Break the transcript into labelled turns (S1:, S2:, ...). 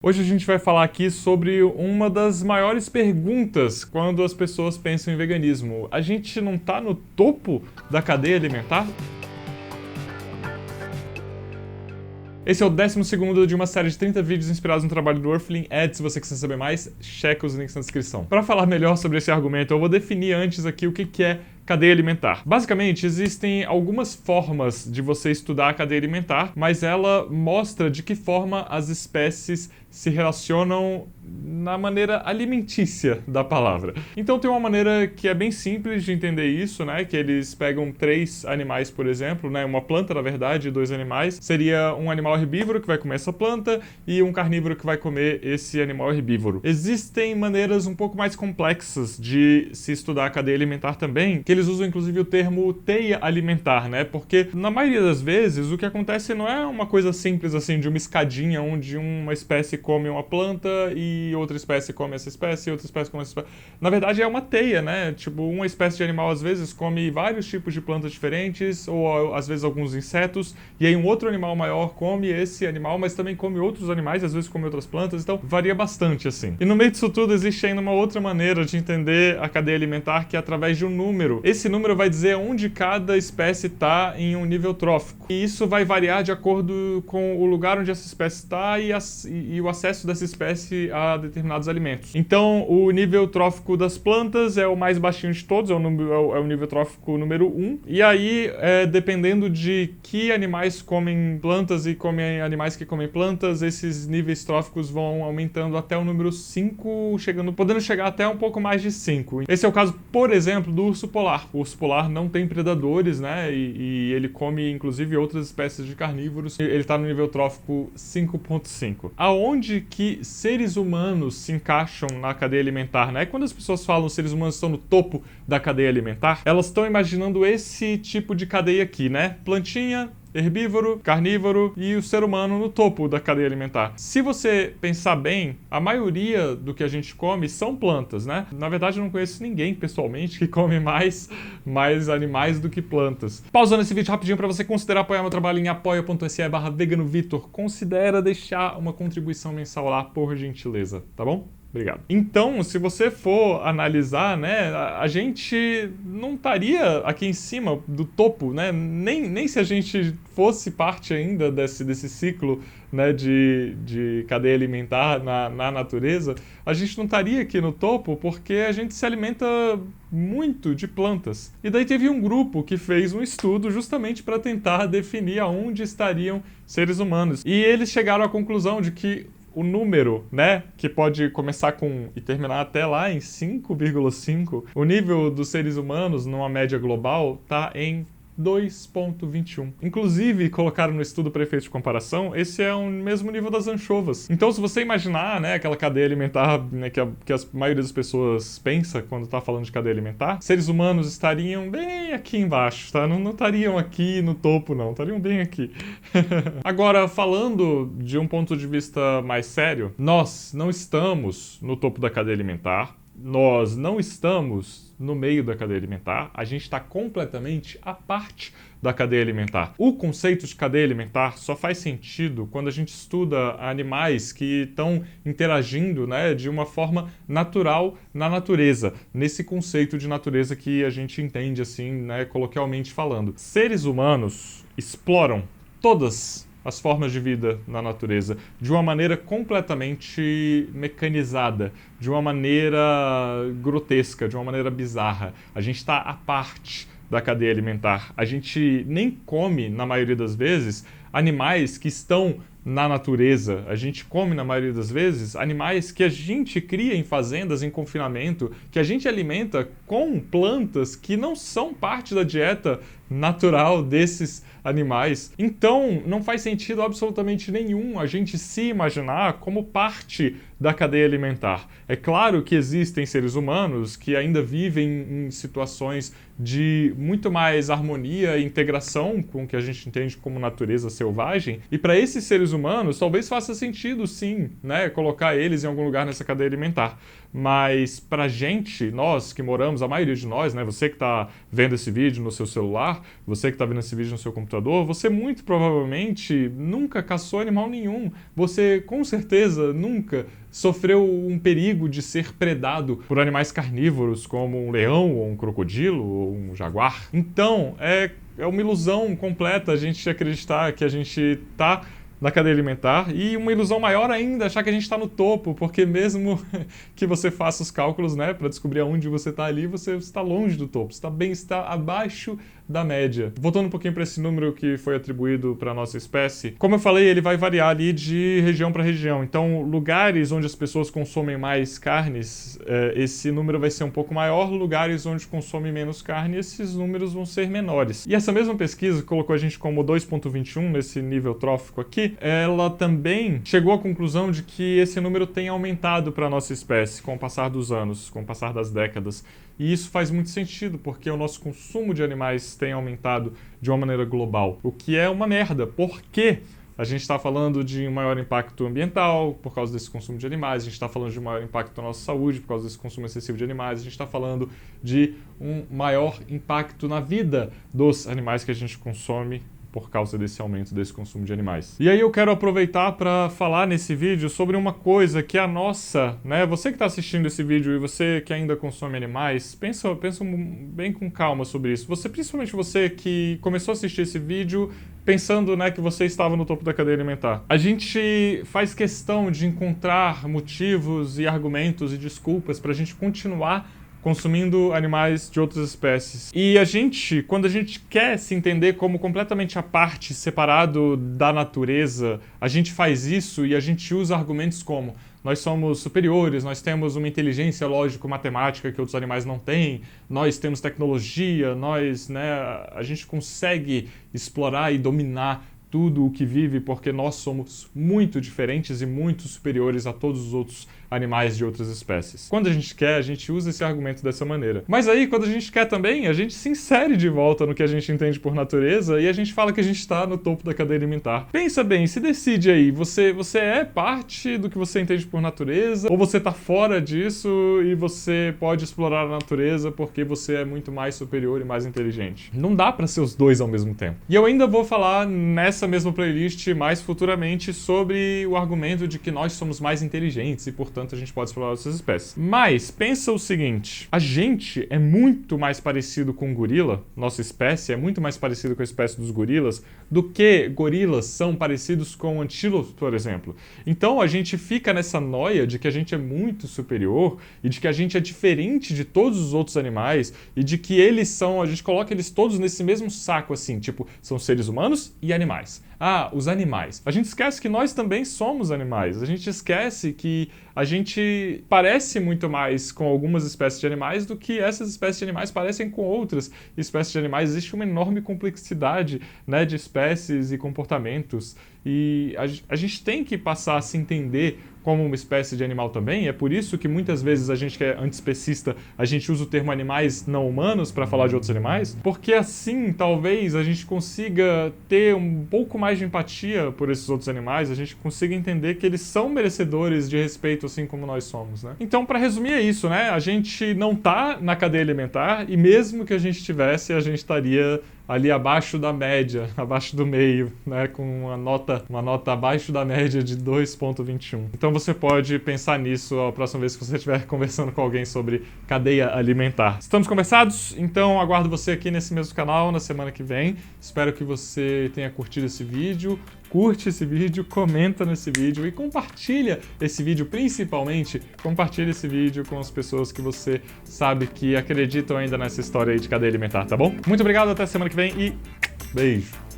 S1: Hoje a gente vai falar aqui sobre uma das maiores perguntas quando as pessoas pensam em veganismo. A gente não tá no topo da cadeia alimentar? Esse é o 12º de uma série de 30 vídeos inspirados no trabalho do Earthling Ed. Se você quiser saber mais, checa os links na descrição. Para falar melhor sobre esse argumento, eu vou definir antes aqui o que é cadeia alimentar. Basicamente, existem algumas formas de você estudar a cadeia alimentar, mas ela mostra de que forma as espécies se relacionam na maneira alimentícia da palavra. Então tem uma maneira que é bem simples de entender isso, né? Que eles pegam 3 animais, por exemplo, né? Uma planta, na verdade, e 2 animais. Seria um animal herbívoro que vai comer essa planta e um carnívoro que vai comer esse animal herbívoro. Existem maneiras um pouco mais complexas de se estudar a cadeia alimentar também, que eles usam inclusive o termo teia alimentar, né? Porque na maioria das vezes o que acontece não é uma coisa simples assim de uma escadinha onde uma espécie come uma planta e outra espécie come essa espécie e outra espécie come essa espécie. Na verdade é uma teia, né? Tipo, uma espécie de animal às vezes come vários tipos de plantas diferentes ou às vezes alguns insetos e aí um outro animal maior come esse animal, mas também come outros animais, às vezes come outras plantas, então varia bastante assim. E no meio disso tudo existe ainda uma outra maneira de entender a cadeia alimentar que é através de um número. Esse número vai dizer onde cada espécie está em um nível trófico. E isso vai variar de acordo com o lugar onde essa espécie está e o acesso dessa espécie a determinados alimentos. Então, o nível trófico das plantas é o mais baixinho de todos, é o nível trófico número 1. E aí, dependendo de que animais comem plantas e comem animais que comem plantas, esses níveis tróficos vão aumentando até o número 5, podendo chegar até um pouco mais de 5. Esse é o caso, por exemplo, do urso polar. O urso polar não tem predadores, né? E ele come, inclusive, outras espécies de carnívoros. Ele está no nível trófico 5.5. Aonde que seres humanos se encaixam na cadeia alimentar, né? Quando as pessoas falam que seres humanos estão no topo da cadeia alimentar, elas estão imaginando esse tipo de cadeia aqui, né? Plantinha, herbívoro, carnívoro e o ser humano no topo da cadeia alimentar. Se você pensar bem, a maioria do que a gente come são plantas, né? Na verdade, eu não conheço ninguém, pessoalmente, que come mais animais do que plantas. Pausando esse vídeo rapidinho para você considerar apoiar meu trabalho em apoia.se/veganovitor. Considera deixar uma contribuição mensal lá, por gentileza, tá bom? Obrigado. Então, se você for analisar, né, a gente não estaria aqui em cima do topo, né, nem se a gente fosse parte ainda desse ciclo, né, de cadeia alimentar na natureza, a gente não estaria aqui no topo porque a gente se alimenta muito de plantas. E daí teve um grupo que fez um estudo justamente para tentar definir aonde estariam seres humanos. E eles chegaram à conclusão de que o número, né, que pode começar com e terminar até lá em 5,5, o nível dos seres humanos numa média global tá em 2,21. Inclusive, colocaram no estudo para efeito de comparação, esse é o mesmo nível das anchovas. Então, se você imaginar, né, aquela cadeia alimentar, né, que a maioria das pessoas pensa quando está falando de cadeia alimentar, seres humanos estariam bem aqui embaixo, tá? Não estariam aqui no topo, não. Estariam bem aqui. Agora, falando de um ponto de vista mais sério, nós não estamos no topo da cadeia alimentar, nós não estamos no meio da cadeia alimentar, a gente está completamente à parte da cadeia alimentar. O conceito de cadeia alimentar só faz sentido quando a gente estuda animais que estão interagindo, né, de uma forma natural na natureza, nesse conceito de natureza que a gente entende assim, né, coloquialmente falando. Seres humanos exploram todas as formas de vida na natureza de uma maneira completamente mecanizada, de uma maneira grotesca, de uma maneira bizarra. A gente está à parte da cadeia alimentar. A gente nem come, na maioria das vezes, animais que estão na natureza. A gente come, na maioria das vezes, animais que a gente cria em fazendas, em confinamento, que a gente alimenta com plantas que não são parte da dieta natural desses animais. Então, não faz sentido absolutamente nenhum a gente se imaginar como parte da cadeia alimentar. É claro que existem seres humanos que ainda vivem em situações de muito mais harmonia e integração com o que a gente entende como natureza selvagem, e para esses seres humanos talvez faça sentido sim, né, colocar eles em algum lugar nessa cadeia alimentar. Mas pra gente, nós que moramos, a maioria de nós, né, você que está vendo esse vídeo no seu celular, celular, você que está vendo esse vídeo no seu computador, você muito provavelmente nunca caçou animal nenhum. Você com certeza nunca sofreu um perigo de ser predado por animais carnívoros como um leão, ou um crocodilo, ou um jaguar. Então, é uma ilusão completa a gente acreditar que a gente tá na cadeia alimentar, e uma ilusão maior ainda achar que a gente está no topo, porque mesmo que você faça os cálculos, né, para descobrir aonde você está ali, você está longe do topo, está abaixo da média. Voltando um pouquinho para esse número que foi atribuído para a nossa espécie, como eu falei, ele vai variar ali de região para região. Então, lugares onde as pessoas consomem mais carnes, esse número vai ser um pouco maior. Lugares onde consomem menos carne, esses números vão ser menores. E essa mesma pesquisa que colocou a gente como 2,21 nesse nível trófico aqui, ela também chegou à conclusão de que esse número tem aumentado para a nossa espécie com o passar dos anos, com o passar das décadas. E isso faz muito sentido, porque o nosso consumo de animais tem aumentado de uma maneira global, o que é uma merda, porque a gente está falando de um maior impacto ambiental por causa desse consumo de animais, a gente está falando de um maior impacto na nossa saúde por causa desse consumo excessivo de animais, a gente está falando de um maior impacto na vida dos animais que a gente consome por causa desse aumento desse consumo de animais. E aí eu quero aproveitar para falar nesse vídeo sobre uma coisa que a nossa, né, você que está assistindo esse vídeo e você que ainda consome animais, pensa bem com calma sobre isso. Principalmente você que começou a assistir esse vídeo pensando, né, que você estava no topo da cadeia alimentar. A gente faz questão de encontrar motivos e argumentos e desculpas para a gente continuar consumindo animais de outras espécies. E quando a gente quer se entender como completamente à parte, separado da natureza, a gente faz isso e a gente usa argumentos como: nós somos superiores, nós temos uma inteligência lógico-matemática que outros animais não têm, nós temos tecnologia, a gente consegue explorar e dominar tudo o que vive porque nós somos muito diferentes e muito superiores a todos os outros animais de outras espécies. Quando a gente quer, a gente usa esse argumento dessa maneira. Mas aí, quando a gente quer também, a gente se insere de volta no que a gente entende por natureza e a gente fala que a gente está no topo da cadeia alimentar. Pensa bem, se decide aí, você é parte do que você entende por natureza, ou você está fora disso e você pode explorar a natureza porque você é muito mais superior e mais inteligente. Não dá para ser os dois ao mesmo tempo. E eu ainda vou falar nessa mesma playlist mais futuramente sobre o argumento de que nós somos mais inteligentes e, portanto, a gente pode explorar outras espécies. Mas pensa o seguinte: a gente é muito mais parecido com um gorila, nossa espécie é muito mais parecida com a espécie dos gorilas, do que gorilas são parecidos com antílopes, por exemplo. Então a gente fica nessa noia de que a gente é muito superior e de que a gente é diferente de todos os outros animais e de que a gente coloca eles todos nesse mesmo saco, assim, tipo, são seres humanos e animais. Ah, os animais. A gente esquece que nós também somos animais. A gente esquece que a gente parece muito mais com algumas espécies de animais do que essas espécies de animais parecem com outras espécies de animais. Existe uma enorme complexidade, né, de espécies e comportamentos. E a gente tem que passar a se entender como uma espécie de animal também. É por isso que muitas vezes a gente que é antiespecista, a gente usa o termo animais não humanos para falar de outros animais, porque assim talvez a gente consiga ter um pouco mais de empatia por esses outros animais, a gente consiga entender que eles são merecedores de respeito assim como nós somos, né? Então, para resumir, é isso, né? A gente não tá na cadeia alimentar e mesmo que a gente tivesse, a gente estaria ali abaixo da média, abaixo do meio, né, com uma nota abaixo da média de 2,21. Então você pode pensar nisso a próxima vez que você estiver conversando com alguém sobre cadeia alimentar. Estamos conversados? Então aguardo você aqui nesse mesmo canal na semana que vem. Espero que você tenha curtido esse vídeo. Curte esse vídeo, comenta nesse vídeo e compartilha esse vídeo, principalmente compartilha esse vídeo com as pessoas que você sabe que acreditam ainda nessa história aí de cadeia alimentar, tá bom? Muito obrigado, até semana que vem e beijo!